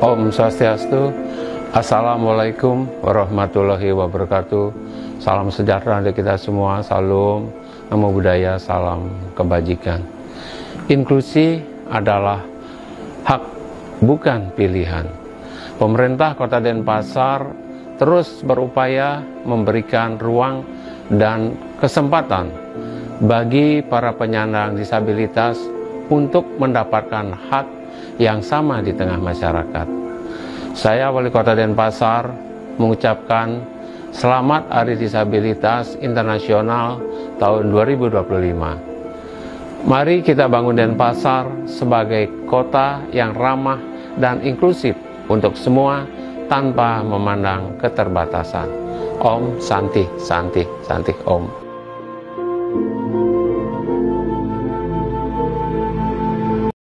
Om Swastiastu. Assalamualaikum warahmatullahi wabarakatuh. Salam sejahtera untuk kita semua. Salam, namo buddhaya, salam kebajikan. Inklusi adalah hak, bukan pilihan. Pemerintah Kota Denpasar terus berupaya memberikan ruang dan kesempatan bagi para penyandang disabilitas untuk mendapatkan hak yang sama di tengah masyarakat. Saya, Wali Kota Denpasar, mengucapkan Selamat Hari Disabilitas Internasional tahun 2025. Mari kita bangun Denpasar sebagai kota yang ramah dan inklusif untuk semua tanpa memandang keterbatasan. Om Santi, Santi, Santi, Om.